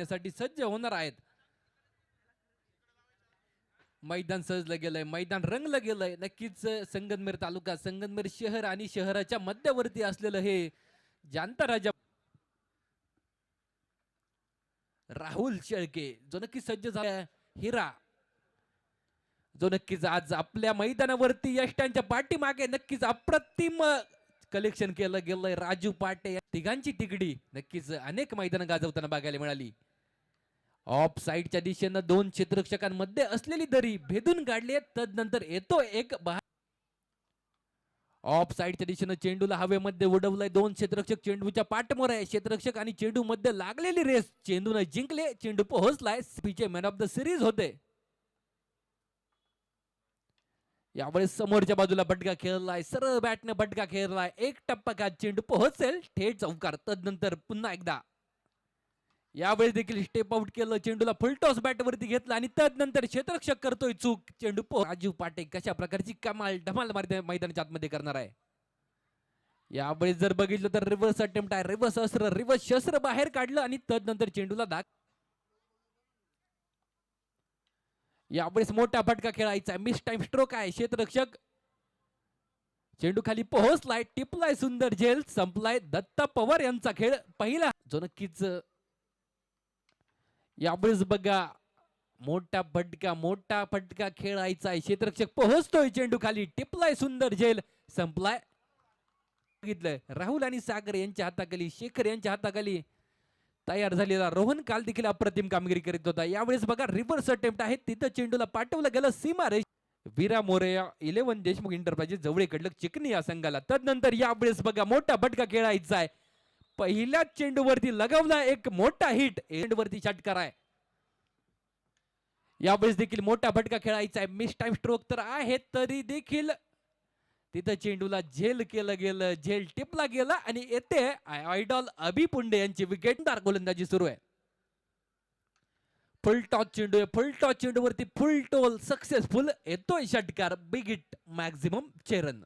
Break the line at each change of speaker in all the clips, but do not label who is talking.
साठी सज्ज होणार आहेत. मैदान सजलं गेलंय, मैदान रंगलं गेलंय. नक्कीच संगमनेर तालुका, संगमनेर शहर आणि शहराच्या मध्यवर्ती असलेलं हे जाणता राजा राहुल शेळके जो नक्की सज्ज झाला. हिरा जो नक्कीच आज आपल्या मैदानावरती यष्टांच्या पाठीमागे नक्कीच अप्रतिम कलेक्शन केलं गेलंय. राजू पाटे या तिघांची तिकडी नक्कीच अनेक मैदान गाजवताना बघायला मिळाली. ऑफ साइडच्या दिशेनं दोन क्षेत्ररक्षकांमध्ये असलेली दरी भेदून काढली. तदनंतर येतो एक ऑफ साइडच्या दिशेनं चेंडूला हवेमध्ये उडवलंय. दोन क्षेत्ररक्षक चेंडूच्या पाठमोर आहे. क्षेत्ररक्षक आणि चेंडू मध्ये लागलेली रेस चेंडूने जिंकले. चेंडू पोहोचलाय. स्पीचे मॅन ऑफ द सिरीज होते. यावेळेस समोरच्या बाजूला बटका खेळलाय. सरळ बॅटने बटका खेळलाय. एक टप्पा का चेंडू पोहोचेल थेट चौकार. तदनंतर पुन्हा एकदा यावेळी देखील स्टेप आउट केलं. चेंडूला फुलटॉस बॅट वरती घेतला आणि तदनंतर क्षेत्ररक्षक करतोय चूक. चेंडू राजू पाटे कशा प्रकारची कमाल धमाल मैदानाच्या आतमध्ये करणार आहे. यावेळी जर बघितलं तर रिव्हर्स अटेम्प्ट आहे. रिव्हर्स शस्त्र बाहेर काढलं आणि तदनंतर चेंडूला यावेळेस मोठा फटका खेळायचा. मिस टाइम स्ट्रोक आहे. क्षेत्ररक्षक चेंडू खाली पोहोचलाय. टिपलाय. सुंदर झेल संपलाय. दत्ता पवार यांचा खेळ पहिला जो नक्कीच यावेळेस बघा मोठा फटका खेळायचा आहे. क्षेत्ररक्षक पोहोचतोय. चेंडू खाली टिपलाय. सुंदर झेल संपलाय. बघितलंय राहुल आणि सागर यांच्या हाताखाली शेखर यांच्या हाताखाली तयार झालेला रोहन काल देखील अप्रतिम कामगिरी करीत होता. यावेळेस बघा रिव्हर्स अटेम्प्ट आहे. तिथं चेंडूला पाठवलं गेलं सीमा रेष. वीरा मोरे 11 देशमुख इंटरप्राइजेस जवळकडलं चिकनी या संघाला. तदनंतर यावेळेस बघा मोठा फटका खेळायचा आहे. पहिल्याच चेंडूवरती लगावला एक मोठा हिट. एंडवरती षटकार आहे. यावेळेस देखील मोठा फटका खेळायचा आहे. मिस टाइम स्ट्रोक तर आहे तरी देखील तिथं चेंडूला झेल केलं गेलं. झेल टिपला गेला आणि येते आयडॉल अभि पुंडे यांची विकेटदार गोलंदाजी सुरू आहे. फुल टॉस चेंडू आहे. फुल टॉस चेंडूवरती फुल टोल सक्सेसफुल. येतोय षटकार. बिग हिट मॅक्झिमम चेरन.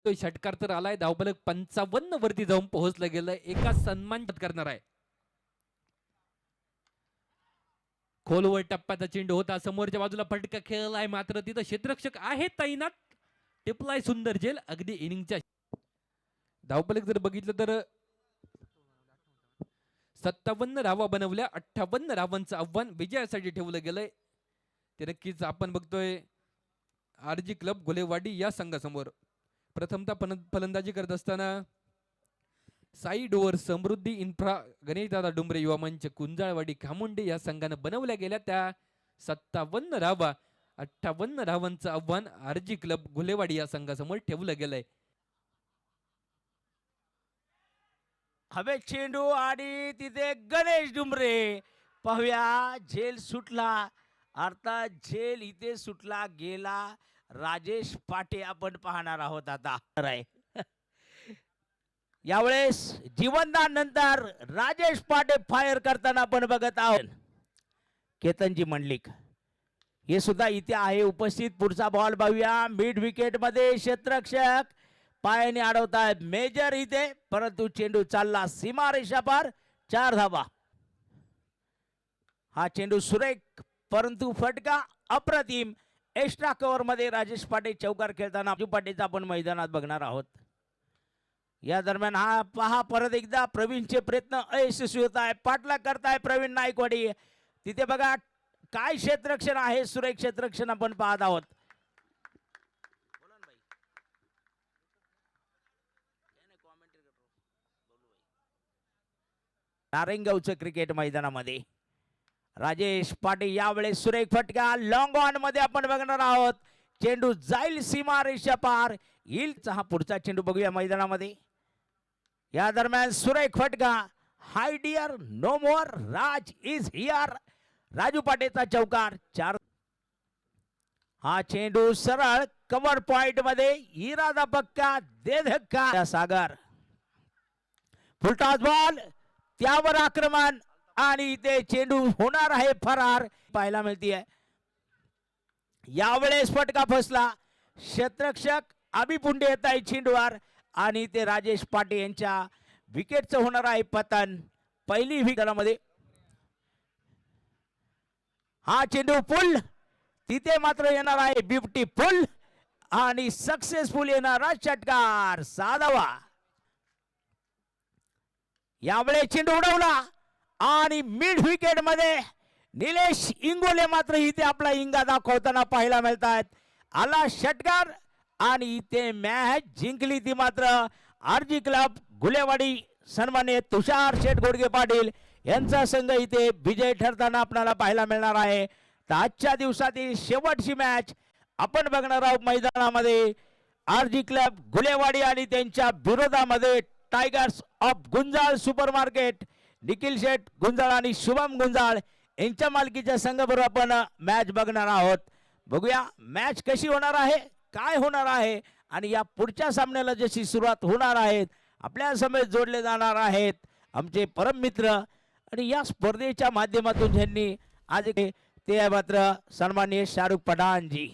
षटकार तर आलाय. धावफलक 55 वरती जाऊन पोहोचलं गेलंय. एका सन्मान करणार आहे. खोलवर टप्प्याचा चेंडू होता. समोरच्या बाजूला फटका खेळलाय मात्र तिथं क्षेत्ररक्षक आहे तैनात. टिपलाय सुंदर झेल. अगदी इनिंगच्या धावफलक जर बघितलं तर 57 धावा बनवल्या. 58 धावांचं आव्हान विजयासाठी ठेवलं गेलंय. ते नक्कीच आपण बघतोय आरजी क्लब घोलेवाडी या संघासमोर. प्रथमतः फलंदाजी करत असताना साई डोअर समृद्धी इन्फ्रा गणेशदादा डुंबरे युवा मंच कुंजाळवाडी खामुंडे या संघानं बनवल्या गेल्या त्या 57 धावा. 58 धावांचं आव्हान आरजी क्लब घोलेवाडी या संघासमोर ठेवलं गेलंय.
हवे चेंडू आणि तिथे गणेश डुंबरे. पाहूया झेल सुटला. अर्थात झेल इथे सुटला गेला. राजेश पाटे आपण पाहणार आहोत आता. यावेळेस जीवनदानंतर राजेश पाटे फायर करताना आपण बघत आहोत. केतनजी मंडलिक हे सुद्धा इथे आहे उपस्थित. पुढचा बॉल पाहूया. मिड विकेट मध्ये क्षेत्ररक्षक पायाने अडवतायत मेजर इथे. परंतु चेंडू चालला सीमारेषा पार. 4 धावा. हा चेंडू सुरेख परंतु फटका अप्रतिम. एक्स्ट्रा कव्हर मध्ये राजेश पाटे चौकार खेळताना राजू पाटेचा आपण मैदानात बघणार आहोत. या दरम्यान हा पहा परत एकदा प्रवीणचे प्रयत्न अयशस्वी होत आहे. पाठलाग करताय प्रवीण नायकवाडी. तिथे बघा काय क्षेत्ररक्षण आहे. सुरेख क्षेत्ररक्षण आपण पाहत आहोत. नारायणगावचं क्रिकेट मैदानामध्ये राजेश पाटे यावेळेस सुरेख फटका लॉंग ऑन मध्ये आपण बघणार आहोत. चेंडू जाईल सीमारेषा पार. येईल हा पुढचा चेंडू बघूया मैदानामध्ये. या दरम्यान सुरेख फटका. Hi dear no more Raj is here. Raju पाटेचा चौकार. 4 हा चेंडू सरळ कव्हर पॉइंट मध्ये इरादा पक्का दे धक्का सागर फुलटॉस बॉल त्यावर आक्रमण आणि ते चेंडू होणार आहे फरार पाहायला मिळतीये. यावेळेस फटका फसला. क्षेत्ररक्षक अभिपुंडे येत आहे चेंडूवर आणि ते राजेश पाटे यांच्या विकेटचं होणार आहे पतन. पहिली विकेटमध्ये हा चेंडू पुल तिथे मात्र येणार आहे ब्युटीफुल आणि सक्सेसफुल येणारा षटकार साधावा. यावेळेस चेंडू उडवला आणि मिड विकेट मध्ये निलेश इंगोले मात्र इथे आपला इंगा दाखवताना पाहायला मिळतात. आला षटकार आणि इथे मॅच जिंकली ती मात्र आरजी क्लब गुलेवाडी. सन्मान्य तुषार शेठ गोडगे पाटील यांचा संघ इथे विजय ठरताना आपल्याला पाहायला मिळणार आहे. तर आजच्या दिवसातील शेवटची मॅच आपण बघणार आहोत मैदानामध्ये. आरजी क्लब गुलेवाडी आणि त्यांच्या विरोधामध्ये tigers of Gunjal super market Nikhil Sheth Gunjal आणि शुभम गुंजाळ यांच्या मालकीच्या संघाबरोबर आपण मॅच बघणार आहोत. बघूया मॅच कशी होणार आहे, काय होणार आहे आणि या पुढच्या सामन्याला जशी सुरुवात होणार आहे. आपल्या समेत जोडले जाणार आहेत आमचे परम मित्र आणि या स्पर्धेच्या माध्यमातून ज्यांनी आज ते मात्र सन्माननीय शाहरुख पठाण जी.